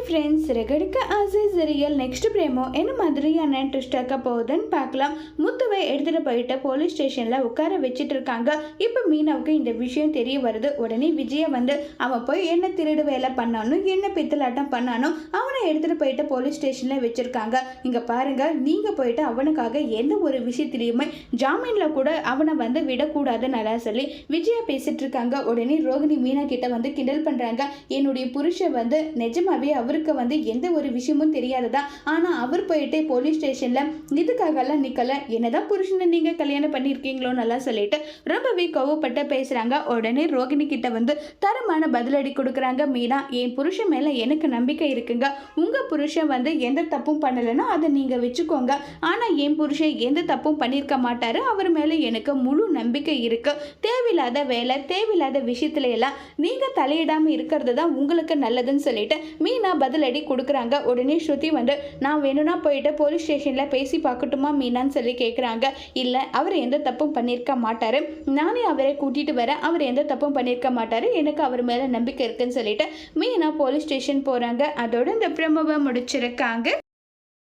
Friends, ரெகடிக்க ஆசை serial next பிரேமோ என்ன மாதிரியான ட்விஸ்ட் ஆக்க போகுதுன்னு பார்க்கலாம். முத்துவை எடுத்துட்டு போயிட்டு போலீஸ் ஸ்டேஷன்ல உட்கார வச்சுட்டு இருக்காங்க. இப்போ மீனாவுக்கு இந்த விஷயம் தெரிய வருது. உடனே விஜய அவன் போய் என்ன திருடு வேலை பண்ணானோ, என்ன பித்தலாட்டம் பண்ணானோ அவனை எடுத்துட்டு போயிட்டு போலீஸ் ஸ்டேஷன்ல வச்சிருக்காங்க. இங்க பாருங்க, நீங்க போயிட்டு அவனுக்காக எந்த ஒரு விஷயத்திலையுமே ஜாமீன்ல கூட அவனை விடக்கூடாதுன்னு சொல்லி விஜயா பேசிட்டு இருக்காங்க. உடனே ரோகிணி மீனா கிட்ட கிண்டல் பண்றாங்க. என்னுடைய புருஷன் நிஜமாவே அவருக்கு எந்த ஒரு விஷயமும் தெரியாததா, ஆனா அவர் போயிட்டு போலீஸ் ஸ்டேஷன்ல இதுக்காகலாம் நிக்கல, என்னதான் புருஷனை நீங்க கல்யாணம் பண்ணிருக்கீங்களோ நல்லா சொல்லிட்டு ரொம்பவே கோவப்பட்டு பேசுறாங்க. உடனே ரோகிணி கிட்ட தரமான பதிலடி கொடுக்குறாங்க மீனா. என் புருஷன் மேல எனக்கு நம்பிக்கை இருக்குங்க. உங்க புருஷன் எந்த தப்பும் பண்ணலைன்னா அதை நீங்க வச்சுக்கோங்க. ஆனா என் புருஷன் எந்த தப்பும் பண்ணியிருக்க மாட்டாரு. அவர் மேல எனக்கு முழு நம்பிக்கை இருக்கு. தேவையில்லாத வேலை, தேவையில்லாத விஷயத்துல எல்லாம் நீங்க தலையிடாம இருக்கிறது தான் உங்களுக்கு நல்லதுன்னு சொல்லிட்டு மீனா பதிலடி கொடுக்குறாங்க. உடனே ஸ்ருதி நான் வேணும்னா போயிட்டு போலீஸ் ஸ்டேஷன்ல பேசி பார்க்கட்டுமா மீனான்னு சொல்லி கேட்குறாங்க. இல்லை, அவர் எந்த தப்பும் பண்ணியிருக்க மாட்டாரு, நானே அவரை கூட்டிட்டு வரேன், அவர் எந்த தப்பும் பண்ணியிருக்க மாட்டாரு, எனக்கு அவர் மேல நம்பிக்கை இருக்குன்னு சொல்லிட்டு மீனா போலீஸ் ஸ்டேஷன் போறாங்க. அதோட இந்த பிரமவை முடிச்சிருக்காங்க.